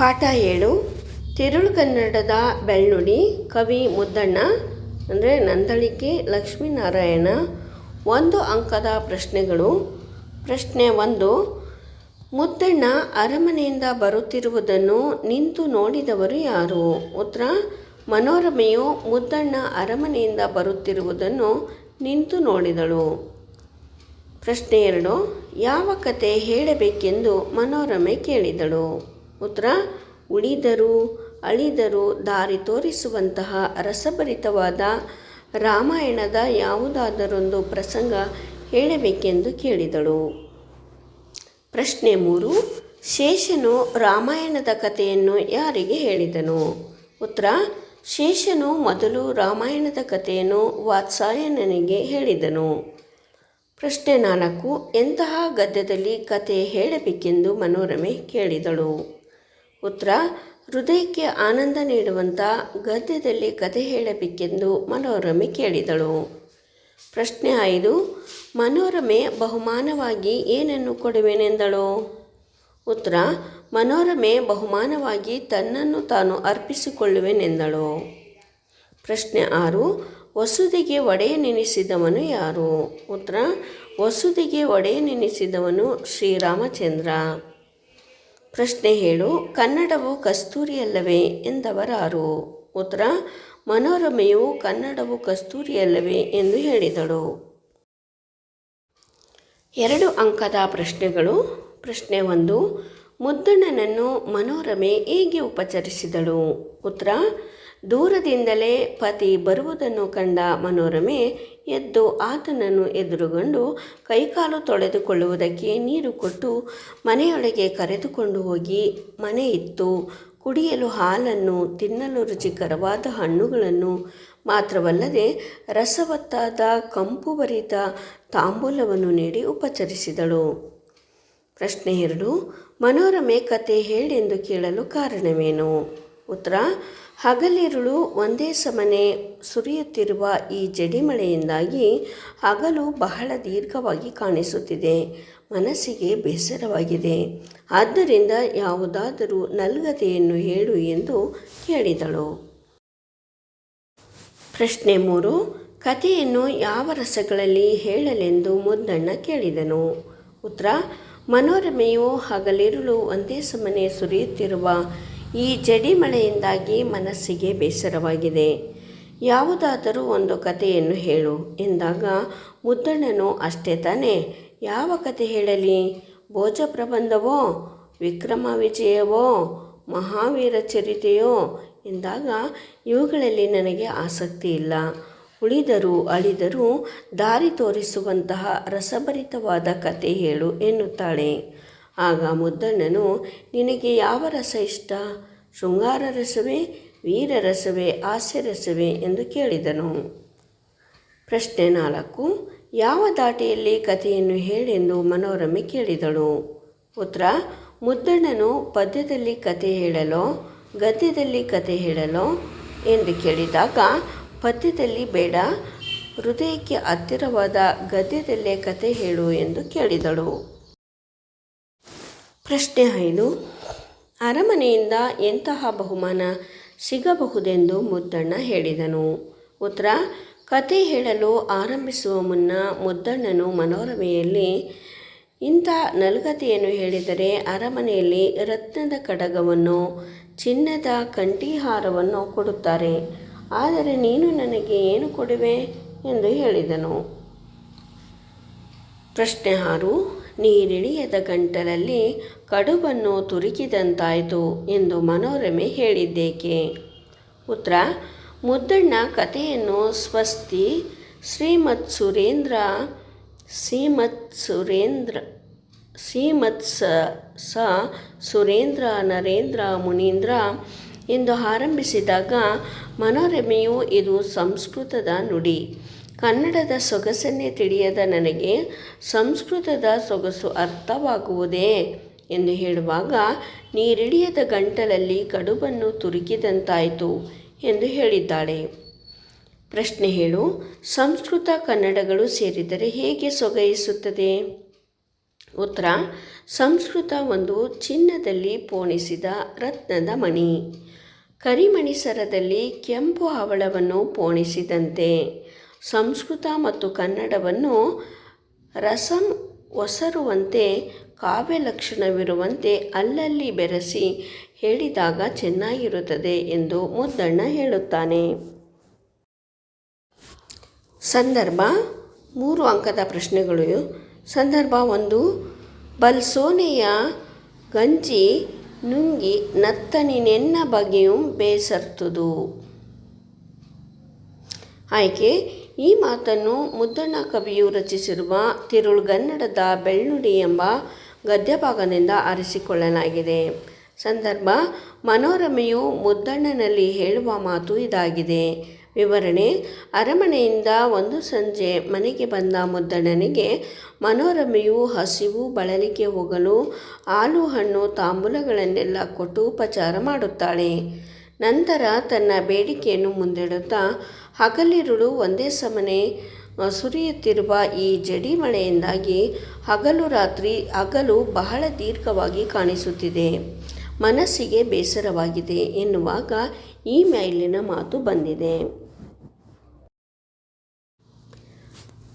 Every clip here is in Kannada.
ಪಾಠ 7 ತಿರುಳುಗನ್ನಡದ ಬೆಳ್ನುಡಿ. ಕವಿ ಮುದ್ದಣ್ಣ ಅಂದರೆ ನಂದಳಿಕೆ ಲಕ್ಷ್ಮೀನಾರಾಯಣ. 1 ಅಂಕದ ಪ್ರಶ್ನೆಗಳು. ಪ್ರಶ್ನೆ 1. ಮುದ್ದಣ್ಣ ಅರಮನೆಯಿಂದ ಬರುತ್ತಿರುವುದನ್ನು ನಿಂತು ನೋಡಿದವರು ಯಾರು? ಉತ್ತರ: ಮನೋರಮೆಯು ಮುದ್ದಣ್ಣ ಅರಮನೆಯಿಂದ ಬರುತ್ತಿರುವುದನ್ನು ನಿಂತು ನೋಡಿದಳು. ಪ್ರಶ್ನೆ 2. ಯಾವ ಕತೆ ಹೇಳಬೇಕೆಂದು ಮನೋರಮೆ ಕೇಳಿದಳು? ಉತ್ತರ: ಉಳಿದರು ಅಳಿದರು ದಾರಿ ತೋರಿಸುವಂತಹ ರಸಭರಿತವಾದ ರಾಮಾಯಣದ ಯಾವುದಾದರೊಂದು ಪ್ರಸಂಗ ಹೇಳಬೇಕೆಂದು ಕೇಳಿದಳು. ಪ್ರಶ್ನೆ 3. ಶೇಷನು ರಾಮಾಯಣದ ಕಥೆಯನ್ನು ಯಾರಿಗೆ ಹೇಳಿದನು? ಉತ್ತರ: ಶೇಷನು ಮೊದಲು ರಾಮಾಯಣದ ಕಥೆಯನ್ನು ವಾತ್ಸಾಯನನಿಗೆ ಹೇಳಿದನು. ಪ್ರಶ್ನೆ 4. ಎಂತಹ ಗದ್ಯದಲ್ಲಿ ಕತೆ ಹೇಳಬೇಕೆಂದು ಮನೋರಮೆ ಕೇಳಿದಳು? ಉತ್ತರ: ಹೃದಯಕ್ಕೆ ಆನಂದ ನೀಡುವಂಥ ಗದ್ಯದಲ್ಲಿ ಕತೆ ಹೇಳಬೇಕೆಂದು ಮನೋರಮೆ ಕೇಳಿದಳು. ಪ್ರಶ್ನೆ 5. ಮನೋರಮೆ ಬಹುಮಾನವಾಗಿ ಏನನ್ನು ಕೊಡುವೆನೆಂದಳು? ಉತ್ತರ: ಮನೋರಮೆ ಬಹುಮಾನವಾಗಿ ತನ್ನನ್ನು ತಾನು ಅರ್ಪಿಸಿಕೊಳ್ಳುವೆನೆಂದಳು. ಪ್ರಶ್ನೆ 6. ವಸುದೆಗೆ ಒಡೆಯನೆನಿಸಿದವನು ಯಾರು? ಉತ್ತರ: ವಸುದೆಗೆ ಒಡೆಯನೆನಿಸಿದವನು ಶ್ರೀರಾಮಚಂದ್ರ. ಪ್ರಶ್ನೆ 7. ಕನ್ನಡವು ಕಸ್ತೂರಿಯಲ್ಲವೇ ಎಂದವರಾರು? ಉತ್ತರ: ಮನೋರಮೆಯು ಕನ್ನಡವು ಕಸ್ತೂರಿಯಲ್ಲವೇ ಎಂದು ಹೇಳಿದಳು. 2 ಅಂಕದ ಪ್ರಶ್ನೆಗಳು. ಪ್ರಶ್ನೆ 1. ಮುದ್ದಣ್ಣನನ್ನು ಮನೋರಮೆ ಹೇಗೆ ಉಪಚರಿಸಿದಳು? ಉತ್ತರ: ದೂರದಿಂದಲೇ ಪತಿ ಬರುವುದನ್ನು ಕಂಡ ಮನೋರಮೆ ಎದ್ದು ಆತನನ್ನು ಎದುರುಗೊಂಡು ಕೈಕಾಲು ತೊಳೆದುಕೊಳ್ಳುವುದಕ್ಕೆ ನೀರು ಕೊಟ್ಟು ಮನೆಯೊಳಗೆ ಕರೆದುಕೊಂಡು ಹೋಗಿ ಮನೆ ಇತ್ತು ಕುಡಿಯಲು ಹಾಲನ್ನು, ತಿನ್ನಲು ರುಚಿಕರವಾದ ಹಣ್ಣುಗಳನ್ನು ಮಾತ್ರವಲ್ಲದೆ ರಸವತ್ತಾದ ಕಂಪು ಭರಿತ ತಾಂಬೂಲವನ್ನು ನೀಡಿ ಉಪಚರಿಸಿದಳು. ಪ್ರಶ್ನೆ 2. ಮನೋರಮೆ ಕತೆ ಹೇಳೆಂದು ಕೇಳಲು ಕಾರಣವೇನು? ಉತ್ತರ: ಹಗಲಿರುಳು ಒಂದೇ ಸಮನೆ ಸುರಿಯುತ್ತಿರುವ ಈ ಜಡಿಮಳೆಯಿಂದಾಗಿ ಹಗಲು ಬಹಳ ದೀರ್ಘವಾಗಿ ಕಾಣಿಸುತ್ತಿದೆ. ಮನಸ್ಸಿಗೆ ಬೇಸರವಾಗಿದೆ. ಆದ್ದರಿಂದ ಯಾವುದಾದರೂ ನಲ್ಗತೆಯನ್ನು ಹೇಳು ಎಂದು ಕೇಳಿದಳು. ಪ್ರಶ್ನೆ 3. ಕಥೆಯನ್ನು ಯಾವ ರಸಗಳಲ್ಲಿ ಹೇಳಲೆಂದು ಮುದ್ದಣ್ಣ ಕೇಳಿದನು? ಉತ್ತರ: ಮನೋರಮೆಯು ಹಗಲಿರುಳು ಒಂದೇ ಸಮನೆ ಸುರಿಯುತ್ತಿರುವ ಈ ಜಡಿಮಳೆಯಿಂದಾಗಿ ಮನಸ್ಸಿಗೆ ಬೇಸರವಾಗಿದೆ. ಯಾವುದಾದರೂ ಒಂದು ಕಥೆಯನ್ನು ಹೇಳು ಎಂದಾಗ ಮುದ್ದಣ್ಣನು ಅಷ್ಟೇ ತಾನೇ, ಯಾವ ಕತೆ ಹೇಳಲಿ? ಭೋಜ ಪ್ರಬಂಧವೋ, ವಿಕ್ರಮ ವಿಜಯವೋ, ಮಹಾವೀರ ಚರಿತೆಯೋ ಎಂದಾಗ ಇವುಗಳಲ್ಲಿ ನನಗೆ ಆಸಕ್ತಿ ಇಲ್ಲ. ಉಳಿದರು ಅಳಿದರು ದಾರಿ ತೋರಿಸುವಂತಹ ರಸಭರಿತವಾದ ಕತೆ ಹೇಳು ಎನ್ನುತ್ತಾಳೆ. ಆಗ ಮುದ್ದಣ್ಣನು, ನಿನಗೆ ಯಾವ ರಸ ಇಷ್ಟ? ಶೃಂಗಾರ ರಸವೇ, ವೀರರಸವೇ, ಹಾಸ್ಯರಸವೇ ಎಂದು ಕೇಳಿದನು. ಪ್ರಶ್ನೆ 4. ಯಾವ ದಾಟಿಯಲ್ಲಿ ಕಥೆಯನ್ನು ಹೇಳೆಂದು ಮನೋರಮೆ ಕೇಳಿದಳು? ಉತ್ತರ: ಮುದ್ದಣ್ಣನು ಪದ್ಯದಲ್ಲಿ ಕತೆ ಹೇಳಲೋ, ಗದ್ಯದಲ್ಲಿ ಕತೆ ಹೇಳಲೋ ಎಂದು ಕೇಳಿದಾಗ ಪದ್ಯದಲ್ಲಿ ಬೇಡ, ಹೃದಯಕ್ಕೆ ಹತ್ತಿರವಾದ ಗದ್ಯದಲ್ಲೇ ಕತೆ ಹೇಳು ಎಂದು ಕೇಳಿದಳು. ಪ್ರಶ್ನೆ 5. ಅರಮನೆಯಿಂದ ಎಂತಹ ಬಹುಮಾನ ಸಿಗಬಹುದೆಂದು ಮುದ್ದಣ್ಣ ಹೇಳಿದನು? ಉತ್ತರ: ಕತೆ ಹೇಳಲು ಆರಂಭಿಸುವ ಮುನ್ನ ಮುದ್ದಣ್ಣನು ಮನೋರಮೆಯಲ್ಲಿ, ಇಂಥ ನಲ್ಗತೆಯನ್ನು ಹೇಳಿದರೆ ಅರಮನೆಯಲ್ಲಿ ರತ್ನದ ಕಡಗವನ್ನು, ಚಿನ್ನದ ಕಂಠೀಹಾರವನ್ನು ಕೊಡುತ್ತಾರೆ. ಆದರೆ ನೀನು ನನಗೆ ಏನು ಕೊಡುವೆ ಎಂದು ಹೇಳಿದನು. ಪ್ರಶ್ನೆ 6. ನೀರಿಳಿಯದ ಗಂಟಲಲ್ಲಿ ಕಡುಬನ್ನು ತುರುಕಿದಂತಾಯಿತು ಎಂದು ಮನೋರಮೆ ಹೇಳಿದ್ದೇಕೆ? ಉತ್ತರ: ಮುದ್ದಣ್ಣ ಕಥೆಯನ್ನು ಸ್ವಸ್ತಿ ಶ್ರೀಮತ್ ಸುರೇಂದ್ರ ನರೇಂದ್ರ ಮುನೀಂದ್ರ ಎಂದು ಆರಂಭಿಸಿದಾಗ ಮನೋರಮೆಯು ಇದು ಸಂಸ್ಕೃತದ ನುಡಿ, ಕನ್ನಡದ ಸೊಗಸನ್ನೇ ತಿಳಿಯದ ನನಗೆ ಸಂಸ್ಕೃತದ ಸೊಗಸು ಅರ್ಥವಾಗುವುದೇ ಎಂದು ಹೇಳುವಾಗ ನೀರಿಳಿಯದ ಗಂಟಲಲ್ಲಿ ಕಡುಬನ್ನು ತುರುಕಿದಂತಾಯಿತು ಎಂದು ಹೇಳಿದ್ದಾಳೆ. ಪ್ರಶ್ನೆ 7. ಸಂಸ್ಕೃತ ಕನ್ನಡಗಳು ಸೇರಿದರೆ ಹೇಗೆ ಸೊಗೈಸುತ್ತದೆ? ಉತ್ತರ: ಸಂಸ್ಕೃತ ಒಂದು ಚಿನ್ನದಲ್ಲಿ ಪೋಣಿಸಿದ ರತ್ನದ ಮಣಿ. ಕರಿಮಣಿ ಸರದಲ್ಲಿ ಕೆಂಪು ಹವಳವನ್ನು ಪೋಣಿಸಿದಂತೆ ಸಂಸ್ಕೃತ ಮತ್ತು ಕನ್ನಡವನ್ನು ರಸಂ ಒಸರುವಂತೆ ಕಾವ್ಯ ಲಕ್ಷಣವಿರುವಂತೆ ಅಲ್ಲಲ್ಲಿ ಬೆರೆಸಿ ಹೇಳಿದಾಗ ಚೆನ್ನಾಗಿರುತ್ತದೆ ಎಂದು ಮುದ್ದಣ್ಣ ಹೇಳುತ್ತಾನೆ. ಸಂದರ್ಭ 3 ಅಂಕದ ಪ್ರಶ್ನೆಗಳು. ಸಂದರ್ಭ 1, ಬಲ್ಸೋನೆಯ ಗಂಜಿ ನುಂಗಿ ನತ್ತನಿನೆನ್ನ ಬಗೆಯು ಬೇಸರ್ತುದು. ಆಯ್ಕೆ: ಈ ಮಾತನ್ನು ಮುದ್ದಣ್ಣ ಕವಿಯು ರಚಿಸಿರುವ ತಿರುಳ್ಗನ್ನಡದ ಬೆಳ್ನುಡಿ ಎಂಬ ಗದ್ಯಭಾಗದಿಂದ ಆರಿಸಿಕೊಳ್ಳಲಾಗಿದೆ. ಸಂದರ್ಭ: ಮನೋರಮೆಯು ಮುದ್ದಣ್ಣನಲ್ಲಿ ಹೇಳುವ ಮಾತು ಇದಾಗಿದೆ. ವಿವರಣೆ: ಅರಮನೆಯಿಂದ ಒಂದು ಸಂಜೆ ಮನೆಗೆ ಬಂದ ಮುದ್ದಣ್ಣನಿಗೆ ಮನೋರಮೆಯು ಹಸಿವು ಬಳಲಿಕೆ ಹೋಗಲು ಹಾಲು ಹಣ್ಣು ತಾಂಬೂಲಗಳನ್ನೆಲ್ಲ ಕೊಟ್ಟು ಉಪಚಾರ ಮಾಡುತ್ತಾಳೆ. ನಂತರ ತನ್ನ ಬೇಡಿಕೆಯನ್ನು ಮುಂದಿಡುತ್ತಾ, ಹಗಲಿರುಳು ಒಂದೇ ಸಮನೆ ಸುರಿಯುತ್ತಿರುವ ಈ ಜಡಿ ಮಳೆಯಿಂದಾಗಿ ಹಗಲು ಬಹಳ ದೀರ್ಘವಾಗಿ ಕಾಣಿಸುತ್ತಿದೆ, ಮನಸ್ಸಿಗೆ ಬೇಸರವಾಗಿದೆ ಎನ್ನುವಾಗ ಈ ಮೇಲಿನ ಮಾತು ಬಂದಿದೆ.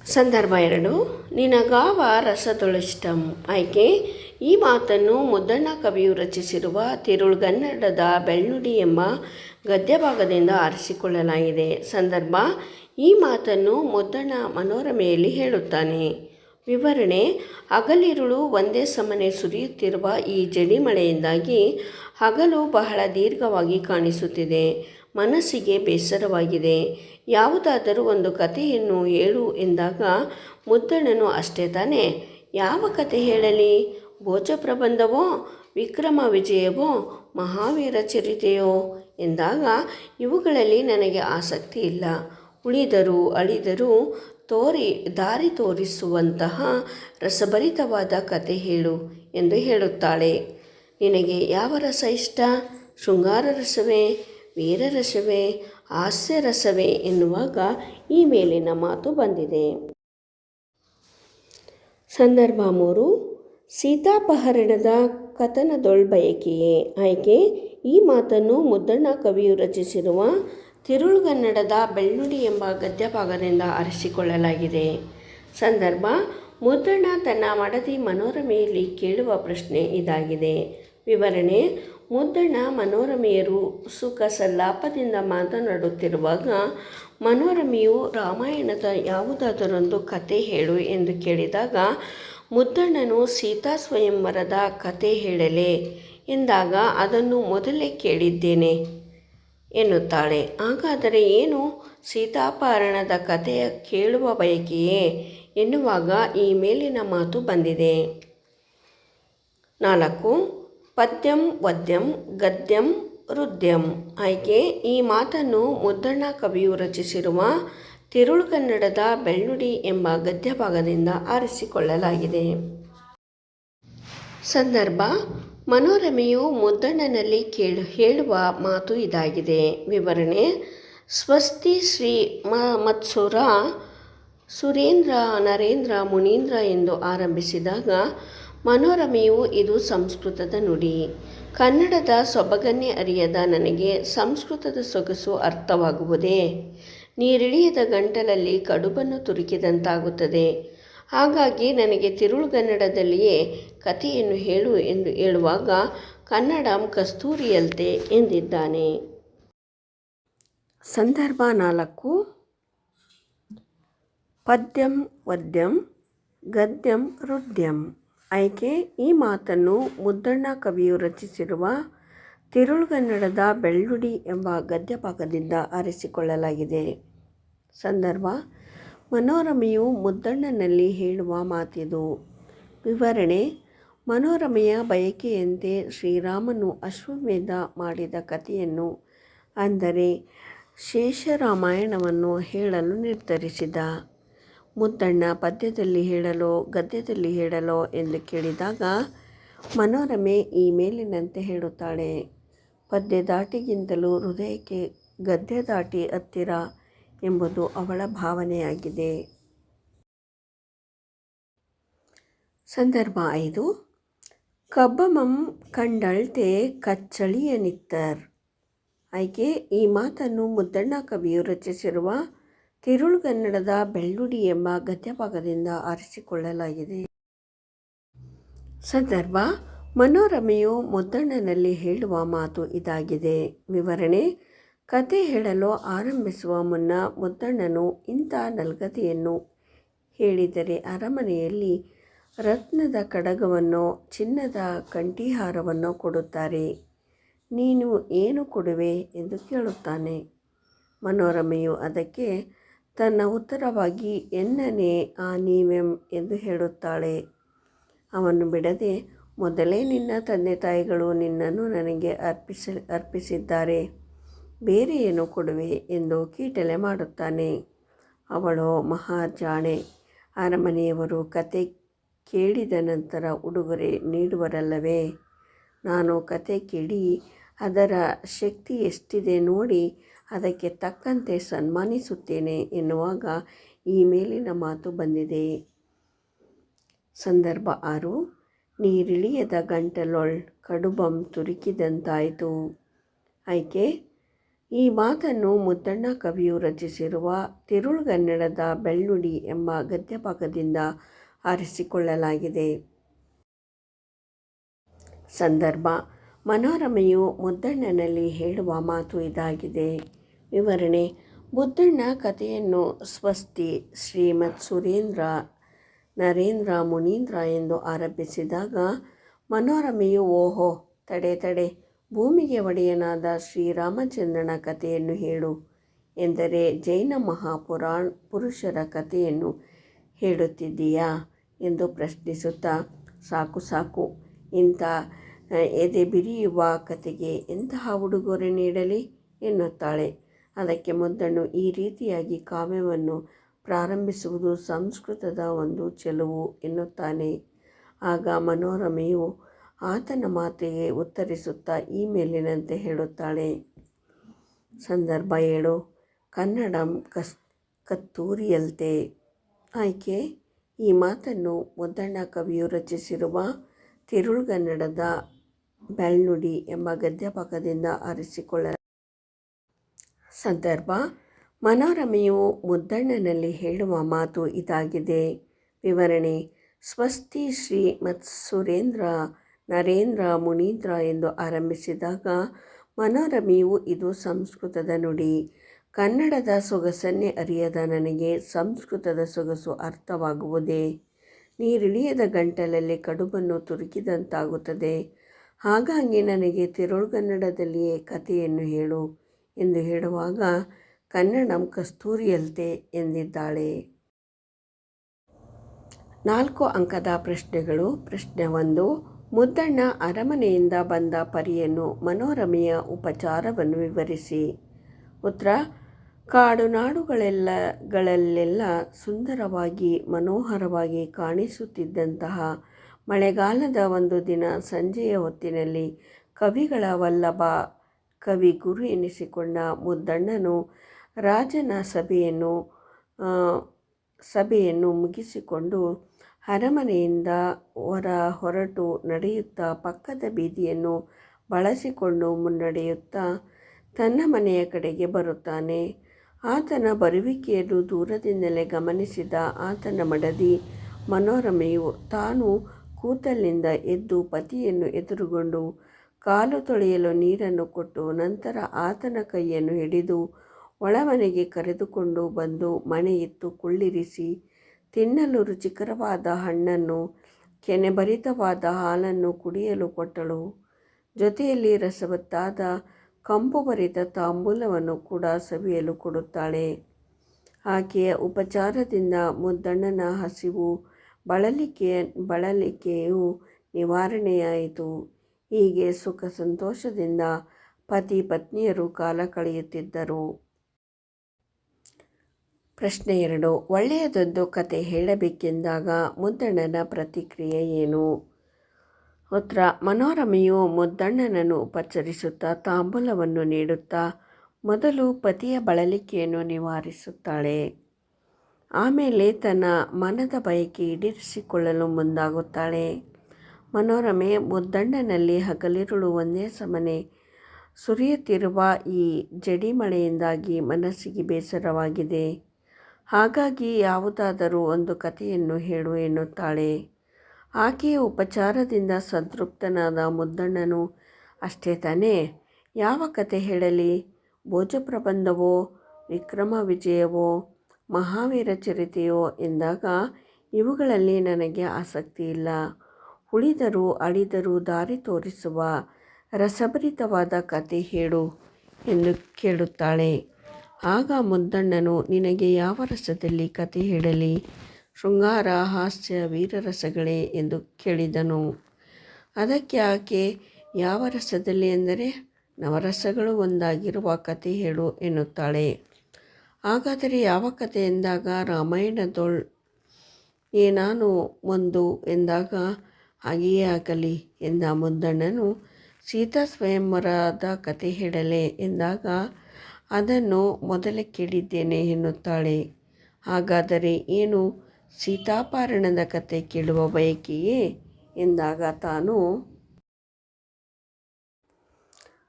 ಸಂದರ್ಭ 2, ನಿನಗಾವ ರಸದೊಳಿಷ್ಟಂ. ಆಯ್ಕೆ: ಈ ಮಾತನ್ನು ಮುದ್ದಣ್ಣ ಕವಿಯು ರಚಿಸಿರುವ ತಿರುಳ್ಗನ್ನಡದ ಬೆಳ್ನುಡಿ ಎಂಬ ಗದ್ಯಭಾಗದಿಂದ ಆರಿಸಿಕೊಳ್ಳಲಾಗಿದೆ. ಸಂದರ್ಭ: ಈ ಮಾತನ್ನು ಮುದ್ದಣ್ಣ ಮನೋರಮೆಯಲ್ಲಿ ಹೇಳುತ್ತಾನೆ. ವಿವರಣೆ: ಹಗಲಿರುಳು ಒಂದೇ ಸಮನೆ ಸುರಿಯುತ್ತಿರುವ ಈ ಜಡಿ ಮಳೆಯಿಂದಾಗಿ ಹಗಲು ಬಹಳ ದೀರ್ಘವಾಗಿ ಕಾಣಿಸುತ್ತಿದೆ, ಮನಸ್ಸಿಗೆ ಬೇಸರವಾಗಿದೆ. ಯಾವುದಾದರೂ ಒಂದು ಕಥೆಯನ್ನು ಹೇಳು ಎಂದಾಗ ಮುದ್ದಣ್ಣನು ಅಷ್ಟೇ ತಾನೇ, ಯಾವ ಕಥೆ ಹೇಳಲಿ? ಭೋಜಪ್ರಬಂಧವೋ, ವಿಕ್ರಮ ವಿಜಯವೋ, ಮಹಾವೀರ ಚರಿತೆಯೋ ಎಂದಾಗ ಇವುಗಳಲ್ಲಿ ನನಗೆ ಆಸಕ್ತಿ ಇಲ್ಲ. ಉಳಿದರೂ ಅಳಿದರೂ ದಾರಿ ತೋರಿಸುವಂತಹ ರಸಭರಿತವಾದ ಕಥೆ ಹೇಳು ಎಂದು ಹೇಳುತ್ತಾಳೆ. ನಿನಗೆ ಯಾವ ರಸ ಇಷ್ಟ? ಶೃಂಗಾರ ರಸವೇ, ವೀರರಸವೇ, ಹಾಸ್ಯರಸವೇ ಎನ್ನುವಾಗ ಈ ಮೇಲಿನ ಮಾತು ಬಂದಿದೆ. ಸಂದರ್ಭ 3, ಸೀತಾಪಹರಣದ ಕಥನದೊಳ್ಬಯಕೆಯೇ. ಆಯ್ಕೆ: ಈ ಮಾತನ್ನು ಮುದ್ದಣ್ಣ ಕವಿಯು ರಚಿಸಿರುವ ತಿರುಳ್ಗನ್ನಡದ ಬೆಳ್ನುಡಿ ಎಂಬ ಗದ್ಯಭಾಗದಿಂದ ಆರಿಸಿಕೊಳ್ಳಲಾಗಿದೆ. ಸಂದರ್ಭ: ಮುದ್ದಣ್ಣ ತನ್ನ ಮಡದಿ ಮನೋರಮೆಯಲ್ಲಿ ಕೇಳುವ ಪ್ರಶ್ನೆ ಇದಾಗಿದೆ. ವಿವರಣೆ: ಮುದ್ದಣ್ಣ ಮನೋರಮೆಯರು ಸುಖ ಸಲ್ಲಾಪದಿಂದ ಮಾತನಾಡುತ್ತಿರುವಾಗ ಮನೋರಮೆಯು ರಾಮಾಯಣದ ಯಾವುದಾದರೊಂದು ಕತೆ ಹೇಳು ಎಂದು ಕೇಳಿದಾಗ ಮುದ್ದಣ್ಣನು ಸೀತಾ ಸ್ವಯಂವರದ ಕತೆ ಹೇಳಲೇ ಎಂದಾಗ ಅದನ್ನು ಮೊದಲೇ ಕೇಳಿದ್ದೇನೆ ಎನ್ನುತ್ತಾಳೆ. ಹಾಗಾದರೆ ಏನು? ಸೀತಾಪಹರಣದ ಕಥೆಯ ಕೇಳುವ ಬಯಕೆಯೇ ಎನ್ನುವಾಗ ಈ ಮೇಲಿನ ಮಾತು ಬಂದಿದೆ. 4, ಪದ್ಯಂ ವದ್ಯಂ ಗದ್ಯಂ ಹೃದ್ಯಂ. ಆಯ್ಕೆ: ಈ ಮಾತನ್ನು ಮುದ್ದಣ್ಣ ಕವಿಯು ರಚಿಸಿರುವ ತಿರುಳ್ಗನ್ನಡದ ಬೆಳ್ನುಡಿ ಎಂಬ ಗದ್ಯಭಾಗದಿಂದ ಆರಿಸಿಕೊಳ್ಳಲಾಗಿದೆ. ಸಂದರ್ಭ: ಮನೋರಮೆಯು ಮುದ್ದಣ್ಣನಲ್ಲಿ ಹೇಳುವ ಮಾತು ಇದಾಗಿದೆ. ವಿವರಣೆ: ಸ್ವಸ್ತಿ ಶ್ರೀ ಮತ್ಸುರ ಸುರೇಂದ್ರ ನರೇಂದ್ರ ಮುನೀಂದ್ರ ಎಂದು ಆರಂಭಿಸಿದಾಗ ಮನೋರಮೆಯು ಇದು ಸಂಸ್ಕೃತದ ನುಡಿ. ಕನ್ನಡದ ಸೊಬಗನ್ನೇ ಅರಿಯದ ನನಗೆ ಸಂಸ್ಕೃತದ ಸೊಗಸು ಅರ್ಥವಾಗುವುದೇ? ನೀರಿಳಿಯದ ಗಂಟಲಲ್ಲಿ ಕಡುಬನ್ನು ತುರುಕಿದಂತಾಗುತ್ತದೆ. ಹಾಗಾಗಿ ನನಗೆ ತಿರುಳ್ಗನ್ನಡದಲ್ಲಿಯೇ ಕಥೆಯನ್ನು ಹೇಳು ಎಂದು ಹೇಳುವಾಗ ಕನ್ನಡಂ ಕಸ್ತೂರಿಯಂತೆ ಎಂದಿದ್ದಾನೆ. ಸಂದರ್ಭ 4, ಪದ್ಯಂ ವದ್ಯಂ ಗದ್ಯಂ ಹೃದ್ಯಂ. ಆಯ್ಕೆ: ಈ ಮಾತನ್ನು ಮುದ್ದಣ್ಣ ಕವಿಯು ರಚಿಸಿರುವ ತಿರುಳ್ಗನ್ನಡದ ಬೆಳ್ನುಡಿ ಎಂಬ ಗದ್ಯಭಾಗದಿಂದ ಆರಿಸಿಕೊಳ್ಳಲಾಗಿದೆ. ಸಂದರ್ಭ: ಮನೋರಮೆಯು ಮುದ್ದಣ್ಣನಲ್ಲಿ ಹೇಳುವ ಮಾತಿದು. ವಿವರಣೆ: ಮನೋರಮೆಯ ಬಯಕೆಯಂತೆ ಶ್ರೀರಾಮನು ಅಶ್ವಮೇಧ ಮಾಡಿದ ಕಥೆಯನ್ನು, ಅಂದರೆ ಶೇಷರಾಮಾಯಣವನ್ನು ಹೇಳಲು ನಿರ್ಧರಿಸಿದ. ಮುದ್ದಣ್ಣ ಪದ್ಯದಲ್ಲಿ ಹೇಳಲೋ ಗದ್ಯದಲ್ಲಿ ಹೇಳಲೋ ಎಂದು ಕೇಳಿದಾಗ ಮನೋರಮೆ ಈ ಮೇಲಿನಂತೆ ಹೇಳುತ್ತಾಳೆ. ಪದ್ಯ ದಾಟಿಗಿಂತಲೂ ಹೃದಯಕ್ಕೆ ಗದ್ಯ ದಾಟಿ ಹತ್ತಿರ ಎಂಬುದು ಅವಳ ಭಾವನೆಯಾಗಿದೆ. ಸಂದರ್ಭ 5, ಕಬ್ಬಮಂ ಕಂಡಳ್ತೆ ಕಚ್ಚಳಿಯನಿತ್ತರ್. ಆಯ್ಕೆ ಈ ಮಾತನ್ನು ಮುದ್ದಣ್ಣ ಕವಿಯು ರಚಿಸಿರುವ ತಿರುಳುಗನ್ನಡದ ಬೆಳ್ಳುಡಿ ಎಂಬ ಗದ್ಯಭಾಗದಿಂದ ಆರಿಸಿಕೊಳ್ಳಲಾಗಿದೆ. ಸಂದರ್ಭ ಮನೋರಮೆಯು ಮುದ್ದಣ್ಣನಲ್ಲಿ ಹೇಳುವ ಮಾತು ಇದಾಗಿದೆ. ವಿವರಣೆ ಕತೆ ಹೇಳಲು ಆರಂಭಿಸುವ ಮುನ್ನ ಮುದ್ದಣ್ಣನು ಇಂಥ ನಲ್ಗತೆಯನ್ನು ಹೇಳಿದರೆ ಅರಮನೆಯಲ್ಲಿ ರತ್ನದ ಕಡಗವನ್ನು ಚಿನ್ನದ ಕಂಠೀಹಾರವನ್ನು ಕೊಡುತ್ತಾರೆ. ನೀನು ಏನು ಕೊಡುವೆ ಎಂದು ಕೇಳುತ್ತಾನೆ. ಮನೋರಮೆಯು ಅದಕ್ಕೆ ತನ್ನ ಉತ್ತರವಾಗಿ ಎನ್ನನೇ ಆ ನೀವೆಂ ಎಂದು ಹೇಳುತ್ತಾಳೆ. ಅವನು ಬಿಡದೆ ಮೊದಲೇ ನಿನ್ನ ತಂದೆ ತಾಯಿಗಳು ನಿನ್ನನ್ನು ನನಗೆ ಅರ್ಪಿಸಿದ್ದಾರೆ, ಬೇರೆ ಏನು ಕೊಡುವೆ ಎಂದು ಕೀಟಲೆ ಮಾಡುತ್ತಾನೆ. ಅವಳು ಮಹಾಜಾಣೆ. ಅರಮನೆಯವರು ಕತೆ ಕೇಳಿದ ನಂತರ ಉಡುಗೊರೆ ನೀಡುವರಲ್ಲವೇ? ನಾನು ಕತೆ ಕೇಳಿ ಅದರ ಶಕ್ತಿ ಎಷ್ಟಿದೆ ನೋಡಿ ಅದಕ್ಕೆ ತಕ್ಕಂತೆ ಸನ್ಮಾನಿಸುತ್ತೇನೆ ಎನ್ನುವಾಗ ಈ ಮೇಲಿನ ಮಾತು ಬಂದಿದೆ. ಸಂದರ್ಭ 6 ನೀರಿಳಿಯದ ಗಂಟಲೊಳ್ ಕಡುಬಂ ತುರುಕಿದಂತಾಯಿತು. ಆಯ್ಕೆ ಈ ಮಾತನ್ನು ಮುದ್ದಣ್ಣ ಕವಿಯು ರಚಿಸಿರುವ ತಿರುಳುಗನ್ನಡದ ಬೆಳ್ಳುಡಿ ಎಂಬ ಗದ್ಯಭಾಗದಿಂದ ಆರಿಸಿಕೊಳ್ಳಲಾಗಿದೆ. ಸಂದರ್ಭ ಮನೋರಮೆಯು ಮುದ್ದಣ್ಣನಲ್ಲಿ ಹೇಳುವ ಮಾತು ಇದಾಗಿದೆ. ವಿವರಣೆ ಮುದ್ದಣ್ಣ ಕಥೆಯನ್ನು ಸ್ವಸ್ತಿ ಶ್ರೀಮತ್ ಸುರೇಂದ್ರ ನರೇಂದ್ರ ಮುನೀಂದ್ರ ಎಂದು ಆರಂಭಿಸಿದಾಗ ಮನೋರಮೆಯು ಓಹೋ ತಡೆ ಭೂಮಿಗೆ ಒಡೆಯನಾದ ಶ್ರೀರಾಮಚಂದ್ರನ ಕಥೆಯನ್ನು ಹೇಳು ಎಂದರೆ ಜೈನ ಪುರುಷರ ಕಥೆಯನ್ನು ಹೇಳುತ್ತಿದ್ದೀಯಾ ಎಂದು ಪ್ರಶ್ನಿಸುತ್ತಾ ಸಾಕು ಇಂಥ ಎದೆ ಬಿರಿಯುವ ಕತೆಗೆ ಎಂತಹ ಉಡುಗೊರೆ ನೀಡಲಿ ಎನ್ನುತ್ತಾಳೆ. ಅದಕ್ಕೆ ಮುದ್ದಣ್ಣು ಈ ರೀತಿಯಾಗಿ ಕಾವ್ಯವನ್ನು ಪ್ರಾರಂಭಿಸುವುದು ಸಂಸ್ಕೃತದ ಒಂದು ಚೆಲುವು ಎನ್ನುತ್ತಾನೆ. ಆಗ ಮನೋರಮೆಯು ಆತನ ಮಾತಿಗೆ ಉತ್ತರಿಸುತ್ತಾ ಈ ಮೇಲಿನಂತೆ ಹೇಳುತ್ತಾಳೆ. ಸಂದರ್ಭ 7 ಕನ್ನಡಂ ಕತ್ತೂರಿಯಲ್ತೆ. ಆಯ್ಕೆ ಈ ಮಾತನ್ನು ಮುದ್ದಣ್ಣ ಕವಿಯು ರಚಿಸಿರುವ ತಿರುಳುಗನ್ನಡದ ಬೆಳ್ಳುಡಿ ಎಂಬ ಗದ್ಯಭಾಗದಿಂದ ಆರಿಸಿಕೊಳ್ಳಲಾಗಿದೆ. ಸಂದರ್ಭ ಮನೋರಮೆಯು ಮುದ್ದಣ್ಣನಲ್ಲಿ ಹೇಳುವ ಮಾತು ಇದಾಗಿದೆ. ವಿವರಣೆ ಸ್ವಸ್ತಿ ಶ್ರೀ ಮತ್ ಸುರೇಂದ್ರ ನರೇಂದ್ರ ಮುನೀಂದ್ರ ಎಂದು ಆರಂಭಿಸಿದಾಗ ಮನೋರಮೆಯು ಇದು ಸಂಸ್ಕೃತದ ನುಡಿ. ಕನ್ನಡದ ಸೊಗಸನ್ನೇ ಅರಿಯದ ನನಗೆ ಸಂಸ್ಕೃತದ ಸೊಗಸು ಅರ್ಥವಾಗುವುದೇ? ನೀರಿಳಿಯದ ಗಂಟಲಲ್ಲಿ ಕಡುಬನ್ನು ತುರುಕಿದಂತಾಗುತ್ತದೆ. ಹಾಗಾಗಿ ನನಗೆ ತಿರುಳುಗನ್ನಡದಲ್ಲಿಯೇ ಕಥೆಯನ್ನು ಹೇಳು ಎಂದು ಹೇಳುವಾಗ ಕನ್ನಡಂ ಕಸ್ತೂರಿಯಲ್ತೆ ಎಂದಿದ್ದಾಳೆ. 4 ಅಂಕದ ಪ್ರಶ್ನೆಗಳು. ಪ್ರಶ್ನೆ 1 ಮುದ್ದಣ್ಣ ಅರಮನೆಯಿಂದ ಬಂದ ಪರಿಯನ್ನು ಮನೋರಮೆಯ ಉಪಚಾರವನ್ನು ವಿವರಿಸಿ. ಉತ್ತರ ಕಾಡು ನಾಡುಗಳಲ್ಲೆಲ್ಲ ಸುಂದರವಾಗಿ ಮನೋಹರವಾಗಿ ಕಾಣಿಸುತ್ತಿದ್ದಂತಹ ಮಳೆಗಾಲದ ಒಂದು ದಿನ ಸಂಜೆಯ ಹೊತ್ತಿನಲ್ಲಿ ಕವಿಗಳ ವಲ್ಲಭ ಕವಿ ಗುರು ಎನಿಸಿಕೊಂಡ ಮುದ್ದಣ್ಣನು ರಾಜನ ಸಭೆಯನ್ನು ಮುಗಿಸಿಕೊಂಡು ಅರಮನೆಯಿಂದ ಹೊರಟು ನಡೆಯುತ್ತಾ ಪಕ್ಕದ ಬೀದಿಯನ್ನು ಬಳಸಿಕೊಂಡು ಮುನ್ನಡೆಯುತ್ತಾ ತನ್ನ ಮನೆಯ ಕಡೆಗೆ ಬರುತ್ತಾನೆ. ಆತನ ಬರುವಿಕೆಯನ್ನು ದೂರದಿಂದಲೇ ಗಮನಿಸಿದ ಆತನ ಮಡದಿ ಮನೋರಮೆಯು ತಾನು ಕೂತಲ್ಲಿಂದ ಎದ್ದು ಪತಿಯನ್ನು ಎದುರುಗೊಂಡು ಕಾಲು ತೊಳೆಯಲು ನೀರನ್ನು ಕೊಟ್ಟು ನಂತರ ಆತನ ಕೈಯನ್ನು ಹಿಡಿದು ಒಳಮನೆಗೆ ಕರೆದುಕೊಂಡು ಬಂದು ಮಣೆಯಿಟ್ಟು ಕುಳ್ಳಿರಿಸಿ ತಿನ್ನಲು ರುಚಿಕರವಾದ ಹಣ್ಣನ್ನು ಕೆನೆಭರಿತವಾದ ಹಾಲನ್ನು ಕುಡಿಯಲು ಕೊಟ್ಟಳು. ಜೊತೆಯಲ್ಲಿ ರಸವತ್ತಾದ ಕಂಪುಭರಿತ ತಾಂಬೂಲವನ್ನು ಕೂಡ ಸವಿಯಲು ಕೊಡುತ್ತಾಳೆ. ಆಕೆಯ ಉಪಚಾರದಿಂದ ಮುದ್ದಣ್ಣನ ಹಸಿವು ಬಳಲಿಕೆಯು ನಿವಾರಣೆಯಾಯಿತು. ಹೀಗೆ ಸುಖ ಸಂತೋಷದಿಂದ ಪತಿ ಪತ್ನಿಯರು ಕಾಲ ಕಳೆಯುತ್ತಿದ್ದರು. ಪ್ರಶ್ನೆ 2 ಒಳ್ಳೆಯದೊಂದು ಕತೆ ಹೇಳಬೇಕೆಂದಾಗ ಮುದ್ದಣ್ಣನ ಪ್ರತಿಕ್ರಿಯೆ ಏನು? ಉತ್ತರ ಮನೋರಮೆಯು ಮುದ್ದಣ್ಣನನ್ನು ಉಪಚರಿಸುತ್ತಾ ತಾಂಬೂಲವನ್ನು ನೀಡುತ್ತಾ ಮೊದಲು ಪತಿಯ ಬಳಲಿಕೆಯನ್ನು ನಿವಾರಿಸುತ್ತಾಳೆ. ಆಮೇಲೆ ತನ್ನ ಮನದ ಬಯಕೆ ಈಡೇರಿಸಿಕೊಳ್ಳಲು ಮುಂದಾಗುತ್ತಾಳೆ. ಮನೋರಮೆ, ಮುದ್ದಣ್ಣನಲ್ಲಿ ಹಗಲಿರುಳು ಒಂದೇ ಸಮನೆ ಸುರಿಯುತ್ತಿರುವ ಈ ಜಡಿಮಳೆಯಿಂದಾಗಿ ಮನಸ್ಸಿಗೆ ಬೇಸರವಾಗಿದೆ. ಹಾಗಾಗಿ ಯಾವುದಾದರೂ ಒಂದು ಕಥೆಯನ್ನು ಹೇಳು ಎನ್ನುತ್ತಾಳೆ. ಆಕೆಯ ಉಪಚಾರದಿಂದ ಸಂತೃಪ್ತನಾದ ಮುದ್ದಣ್ಣನು, ಅಷ್ಟೇ ತಾನೇ, ಯಾವ ಕತೆ ಹೇಳಲಿ? ಭೋಜಪ್ರಬಂಧವೋ, ವಿಕ್ರಮ ವಿಜಯವೋ, ಮಹಾವೀರ ಚರಿತೆಯೋ ಎಂದಾಗ, ಇವುಗಳಲ್ಲಿ ನನಗೆ ಆಸಕ್ತಿ ಇಲ್ಲ. ಉಳಿದರೂ ಅಳಿದರೂ ದಾರಿ ತೋರಿಸುವ ರಸಭರಿತವಾದ ಕತೆ ಹೇಳು ಎಂದು ಕೇಳುತ್ತಾಳೆ. ಆಗ ಮುದ್ದಣ್ಣನು, ನಿನಗೆ ಯಾವ ರಸದಲ್ಲಿ ಕತೆ ಹೇಳಲಿ? ಶೃಂಗಾರ, ಹಾಸ್ಯ, ವೀರರಸಗಳೇ ಎಂದು ಕೇಳಿದನು. ಅದಕ್ಕೆ ಆಕೆ, ಯಾವ ರಸದಲ್ಲಿ ಎಂದರೆ ನವರಸಗಳು ಒಂದಾಗಿರುವ ಕತೆ ಹೇಳು ಎನ್ನುತ್ತಾಳೆ. ಹಾಗಾದರೆ ಯಾವ ಕತೆ ಎಂದಾಗ, ರಾಮಾಯಣದೊಳ್ ಏನಾನು ಒಂದು ಎಂದಾಗ, ಹಾಗೆಯೇ ಆಗಲಿ ಎಂದ ಮುದ್ದಣ್ಣನು. ಸೀತಾ ಸ್ವಯಂವರದ ಕತೆ ಹೇಳಲೆ ಎಂದಾಗ, ಅದನ್ನು ಮೊದಲೇ ಕೇಳಿದ್ದೇನೆ ಎನ್ನುತ್ತಾಳೆ. ಹಾಗಾದರೆ ಏನು, ಸೀತಾಪಹರಣದ ಕತೆ ಕೇಳುವ ಬಯಕೆಯೇ ಎಂದಾಗ ತಾನು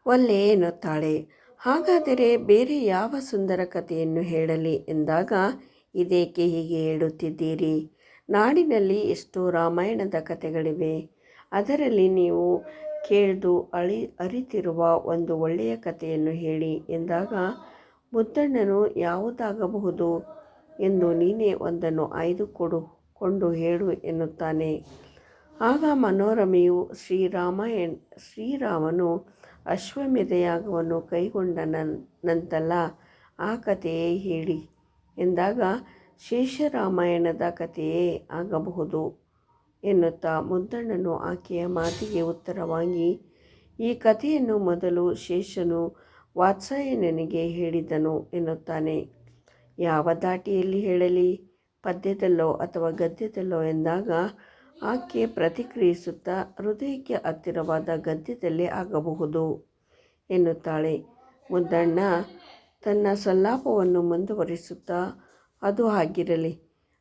ಒಲ್ಲೆ ಎನ್ನುತ್ತಾಳೆ. ಹಾಗಾದರೆ ಬೇರೆ ಯಾವ ಸುಂದರ ಕಥೆಯನ್ನು ಹೇಳಲಿ ಎಂದಾಗ, ಇದೇಕೆ ಹೀಗೆ ಹೇಳುತ್ತಿದ್ದೀರಿ? ನಾಡಿನಲ್ಲಿ ಎಷ್ಟೋ ರಾಮಾಯಣದ ಕಥೆಗಳಿವೆ. ಅದರಲ್ಲಿ ನೀವು ಕೇಳ್ದು ಅರಿತಿರುವ ಒಂದು ಒಳ್ಳೆಯ ಕಥೆಯನ್ನು ಹೇಳಿ ಎಂದಾಗ, ಮುದ್ದಣ್ಣನು, ಯಾವುದಾಗಬಹುದು ಎಂದು ನೀನೇ ಒಂದನ್ನು ಆಯ್ದುಕೊಂಡು ಹೇಳು ಎನ್ನುತ್ತಾನೆ. ಆಗ ಮನೋರಮೆಯು, ಶ್ರೀರಾಮನು ಅಶ್ವಮೇಧ ಯಾಗವನ್ನು ಕೈಗೊಂಡನಂತಲ್ಲ, ಆ ಕಥೆಯೇ ಹೇಳಿ ಎಂದಾಗ, ಶೇಷರಾಮಾಯಣದ ಕಥೆಯೇ ಆಗಬಹುದು ಎನ್ನುತ್ತಾ ಮುದ್ದಣ್ಣನು ಆಕೆಯ ಮಾತಿಗೆ ಉತ್ತರವಾಗಿ, ಈ ಕಥೆಯನ್ನು ಮೊದಲು ಶೇಷನು ವಾತ್ಸಾಯನನಿಗೆ ಹೇಳಿದನು ಎನ್ನುತ್ತಾನೆ. ಯಾವ ಧಾಟಿಯಲ್ಲಿ ಹೇಳಲಿ, ಪದ್ಯದಲ್ಲೋ ಅಥವಾ ಗದ್ಯದಲ್ಲೋ ಎಂದಾಗ, ಆಕೆ ಪ್ರತಿಕ್ರಿಯಿಸುತ್ತಾ, ಹೃದಯಕ್ಕೆ ಹತ್ತಿರವಾದ ಗದ್ಯದಲ್ಲೇ ಆಗಬಹುದು ಎನ್ನುತ್ತಾಳೆ. ಮುದ್ದಣ್ಣ ತನ್ನ ಸಲ್ಲಾಪವನ್ನು ಮುಂದುವರಿಸುತ್ತಾ, ಅದು ಹಾಗಿರಲಿ.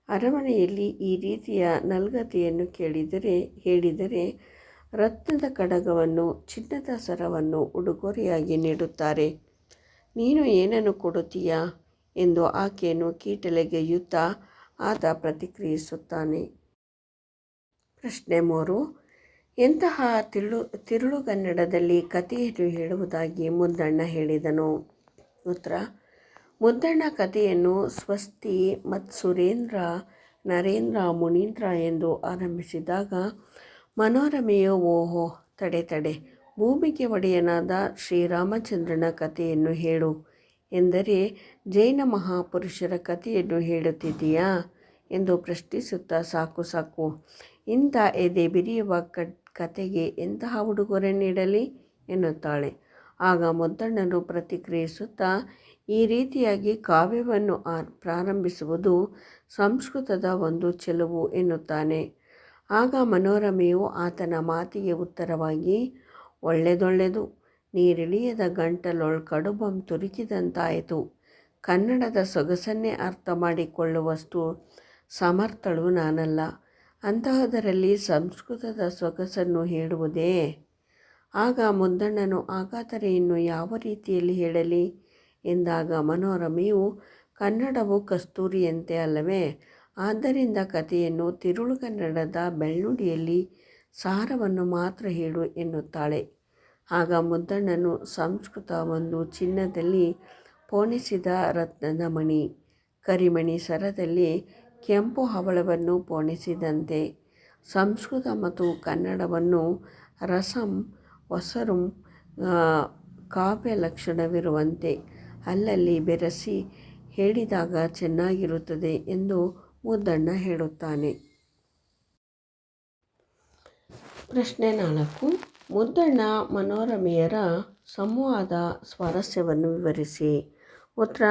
ಅರಮನೆಯಲ್ಲಿ ಈ ರೀತಿಯ ನಲ್ಗತೆಯನ್ನು ಹೇಳಿದರೆ ರತ್ನದ ಕಡಗವನ್ನು, ಚಿನ್ನದ ಸರವನ್ನು ಉಡುಗೊರೆಯಾಗಿ ನೀಡುತ್ತಾರೆ. ನೀನು ಏನನ್ನು ಕೊಡುತ್ತೀಯಾ ಎಂದು ಆಕೆಯನ್ನು ಕೀಟಲೆಗೆಯುತ್ತಾ ಆತ ಪ್ರತಿಕ್ರಿಯಿಸುತ್ತಾನೆ. ಪ್ರಶ್ನೆ 3. ಎಂತಹ ತಿರುಳುಗನ್ನಡದಲ್ಲಿ ಕಥೆಯನ್ನು ಹೇಳುವುದಾಗಿ ಮುದ್ದಣ್ಣ ಹೇಳಿದನು? ಉತ್ತರ: ಮುದ್ದಣ್ಣ ಕಥೆಯನ್ನು ಸ್ವಸ್ತಿ ಮತ್ಸುರೇಂದ್ರ ನರೇಂದ್ರ ಮುನೀಂದ್ರ ಎಂದು ಆರಂಭಿಸಿದಾಗ, ಮನೋರಮೆಯು, ಓಹೋ, ತಡೆ, ಭೂಮಿಗೆ ಒಡೆಯನಾದ ಶ್ರೀರಾಮಚಂದ್ರನ ಕಥೆಯನ್ನು ಹೇಳು ಎಂದರೆ ಜೈನ ಮಹಾಪುರುಷರ ಕಥೆಯನ್ನು ಹೇಳುತ್ತಿದ್ದೀಯಾ ಎಂದು ಪ್ರಶ್ನಿಸುತ್ತಾ, ಸಾಕು, ಇಂಥ ಎದೆ ಬಿರಿಯುವ ಕಥೆಗೆ ಎಂತಹ ಉಡುಗೊರೆ ನೀಡಲಿ ಎನ್ನುತ್ತಾಳೆ. ಆಗ ಮುದ್ದಣ್ಣನು ಪ್ರತಿಕ್ರಿಯಿಸುತ್ತಾ, ಈ ರೀತಿಯಾಗಿ ಕಾವ್ಯವನ್ನು ಪ್ರಾರಂಭಿಸುವುದು ಸಂಸ್ಕೃತದ ಒಂದು ಚೆಲುವು ಎನ್ನುತ್ತಾನೆ. ಆಗ ಮನೋರಮೆಯು ಆತನ ಮಾತಿಗೆ ಉತ್ತರವಾಗಿ, ಒಳ್ಳೆದೊಳ್ಳೆದು, ನೀರಿಳಿಯದ ಗಂಟಲೊಳ್ ಕಡುಬಂ ತುರುಕಿದಂತಾಯಿತು. ಕನ್ನಡದ ಸೊಗಸನ್ನೇ ಅರ್ಥ ಮಾಡಿಕೊಳ್ಳುವಷ್ಟು ಸಮರ್ಥಳು ನಾನಲ್ಲ. ಅಂತಹದರಲ್ಲಿ ಸಂಸ್ಕೃತದ ಸೊಗಸನ್ನು ಹೇಳುವುದೇ? ಆಗ ಮುದ್ದಣ್ಣನು, ಹಾಗಾದರೆ ಇನ್ನು ಯಾವ ರೀತಿಯಲ್ಲಿ ಹೇಳಲಿ ಎಂದಾಗ, ಮನೋರಮೆಯು, ಕನ್ನಡವು ಕಸ್ತೂರಿಯಂತೆ ಅಲ್ಲವೇ? ಆದ್ದರಿಂದ ಕಥೆಯನ್ನು ತಿರುಳುಗನ್ನಡದ ಬೆಳ್ನುಡಿಯಲ್ಲಿ ಸಾರವನ್ನು ಮಾತ್ರ ಹೇಳು ಎನ್ನುತ್ತಾಳೆ. ಆಗ ಮುದ್ದಣ್ಣನು, ಸಂಸ್ಕೃತ ಒಂದು ಚಿನ್ನದಲ್ಲಿ ಪೋಣಿಸಿದ ರತ್ನದ ಮಣಿ, ಕರಿಮಣಿ ಸರದಲ್ಲಿ ಕೆಂಪು ಹವಳವನ್ನು ಪೋಣಿಸಿದಂತೆ. ಸಂಸ್ಕೃತ ಮತ್ತು ಕನ್ನಡವನ್ನು ರಸಂ ಒಸರುಂ ಕಾವ್ಯ ಲಕ್ಷಣವಿರುವಂತೆ ಅಲ್ಲಲ್ಲಿ ಬೆರೆಸಿ ಹೇಳಿದಾಗ ಚೆನ್ನಾಗಿರುತ್ತದೆ ಎಂದು ಮುದ್ದಣ್ಣ ಹೇಳುತ್ತಾನೆ. ಪ್ರಶ್ನೆ 4. ಮುದ್ದಣ್ಣ ಮನೋರಮೆಯರ ಸಂವಾದ ಸ್ವಾರಸ್ಯವನ್ನು ವಿವರಿಸಿ. ಉತ್ತರ: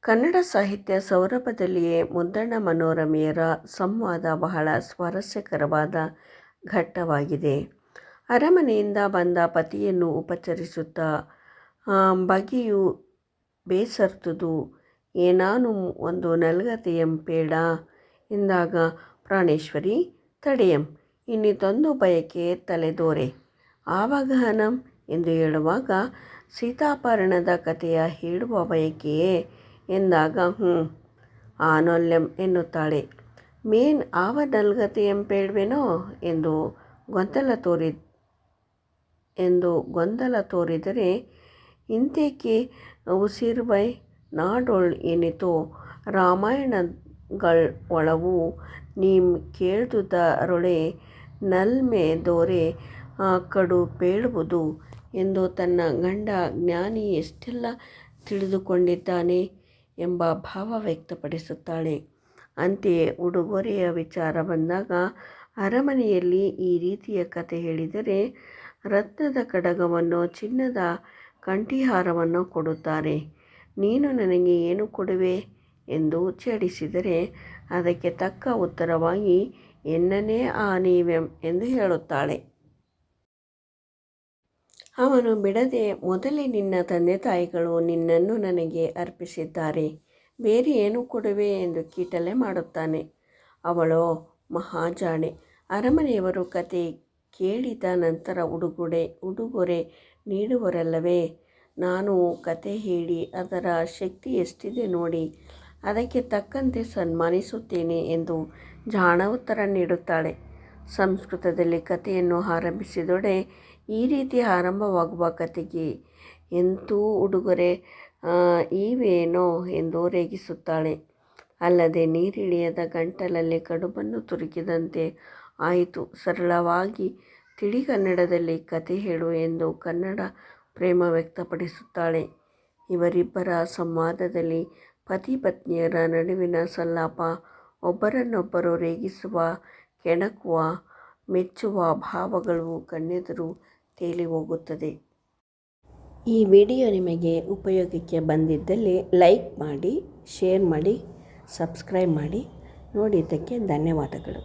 ಕನ್ನಡ ಸಾಹಿತ್ಯ ಸೌರಭದಲ್ಲಿಯೇ ಮುದ್ದಣ್ಣ ಮನೋರಮೆಯರ ಸಂವಾದ ಬಹಳ ಸ್ವಾರಸ್ಯಕರವಾದ ಘಟ್ಟವಾಗಿದೆ. ಅರಮನೆಯಿಂದ ಬಂದ ಪತಿಯನ್ನು ಉಪಚರಿಸುತ್ತಾ, ಬಗೆಯು ಬೇಸರ್ತುದು, ಏನಾನು ಒಂದು ನಲ್ಗತೆಯಂ ಪೇಡ ಎಂದಾಗ, ಪ್ರಾಣೇಶ್ವರಿ, ತಡೆಯಂ, ಇನ್ನಿತೊಂದು ಬಯಕೆ ತಲೆದೋರೆ. ಆವಾಗಹನಂ ಎಂದು ಹೇಳುವಾಗ ಸೀತಾಪಹರಣದ ಕಥೆಯ ಹೇಳುವ ಬಯಕೆಯೇ ಎಂದಾಗ ಆನೊಲ್ಲೆಂ ಎನ್ನುತ್ತಾಳೆ. ಮೇನ್ ಆವ ನಲ್ಗತೆಯೆಂಪೇಳ್ವೆನೋ ಎಂದು ಗೊಂದಲ ತೋರಿದರೆ ಇಂತೇಕೆ ಉಸಿರ್ವೈ ನಾಡೊಳ್ ಎನಿತೋ ರಾಮಾಯಣಗಳ್ ಒಳವು ನೀಂ ಕೇಳ್ದುದರೊಳೆ ನಲ್ಮೆ ದೋರೆ ಕಡು ಪೇಳುವುದು ಎಂದು ತನ್ನ ಗಂಡ ಜ್ಞಾನಿ ಎಷ್ಟೆಲ್ಲ ತಿಳಿದುಕೊಂಡಿದ್ದಾನೆ ಎಂಬ ಭಾವ ವ್ಯಕ್ತಪಡಿಸುತ್ತಾಳೆ. ಅಂತೆಯೇ ಉಡುಗೊರೆಯ ವಿಚಾರ ಬಂದಾಗ ಅರಮನೆಯಲ್ಲಿ ಈ ರೀತಿಯ ಕಥೆ ಹೇಳಿದರೆ ರತ್ನದ ಕಡಗವನ್ನು ಚಿನ್ನದ ಕಂಠೀಹಾರವನ್ನು ಕೊಡುತ್ತಾರೆ. ನೀನು ನನಗೆ ಏನು ಕೊಡುವೆ ಎಂದು ಛೇಡಿಸಿದರೆ ಅದಕ್ಕೆ ತಕ್ಕ ಉತ್ತರವಾಗಿ ಎನ್ನನೇ ನೀವೆಂ ಎಂದು ಹೇಳುತ್ತಾಳೆ. ಅವನು ಬಿಡದೆ ಮೊದಲೇ ನಿನ್ನ ತಂದೆ ತಾಯಿಗಳು ನಿನ್ನನ್ನು ನನಗೆ ಅರ್ಪಿಸಿದ್ದಾರೆ, ಬೇರೆ ಏನು ಕೊಡುವೆ ಎಂದು ಕೀಟಲೆ ಮಾಡುತ್ತಾನೆ. ಅವಳೋ ಮಹಾಜಾಣೆ. ಅರಮನೆಯವರು ಕತೆ ಕೇಳಿದ ನಂತರ ಉಡುಗೊರೆ ನೀಡುವರಲ್ಲವೇ. ನಾನು ಕತೆ ಹೇಳಿ ಅದರ ಶಕ್ತಿ ಎಷ್ಟಿದೆ ನೋಡಿ ಅದಕ್ಕೆ ತಕ್ಕಂತೆ ಸನ್ಮಾನಿಸುತ್ತೇನೆ ಎಂದು ಜಾಣ ಉತ್ತರ ನೀಡುತ್ತಾಳೆ. ಸಂಸ್ಕೃತದಲ್ಲಿ ಕಥೆಯನ್ನು ಆರಂಭಿಸಿದೊಡೆ ಈ ರೀತಿ ಆರಂಭವಾಗುವ ಕಥೆಗೆ ಎಂತೂ ಉಡುಗೊರೆ ಇವೇನೋ ಎಂದು ರೇಗಿಸುತ್ತಾಳೆ. ಅಲ್ಲದೆ ನೀರಿಳಿಯದ ಗಂಟಲಲ್ಲಿ ಕಡುಬನ್ನು ತುರುಕಿದಂತೆ ಆಯಿತು. ಸರಳವಾಗಿ ತಿಳಿಗನ್ನಡದಲ್ಲಿ ಕತೆ ಹೇಳು ಎಂದು ಕನ್ನಡ ಪ್ರೇಮ ವ್ಯಕ್ತಪಡಿಸುತ್ತಾಳೆ. ಇವರಿಬ್ಬರ ಸಂವಾದದಲ್ಲಿ ಪತಿ ಪತ್ನಿಯರ ನಡುವಿನ ಸಲ್ಲಾಪ, ಒಬ್ಬರನ್ನೊಬ್ಬರು ರೇಗಿಸುವ, ಕೆಣಕುವ, ಮೆಚ್ಚುವ ಭಾವಗಳು ಕಣ್ಣೆದುರು ತೇಲಿ ಹೋಗುತ್ತದೆ. ಈ ವಿಡಿಯೋ ನಿಮಗೆ ಉಪಯೋಗಕ್ಕೆ ಬಂದಿದ್ದಲ್ಲಿ ಲೈಕ್ ಮಾಡಿ, ಶೇರ್ ಮಾಡಿ, ಸಬ್ಸ್ಕ್ರೈಬ್ ಮಾಡಿ. ನೋಡಿದ್ದಕ್ಕೆ ಧನ್ಯವಾದಗಳು.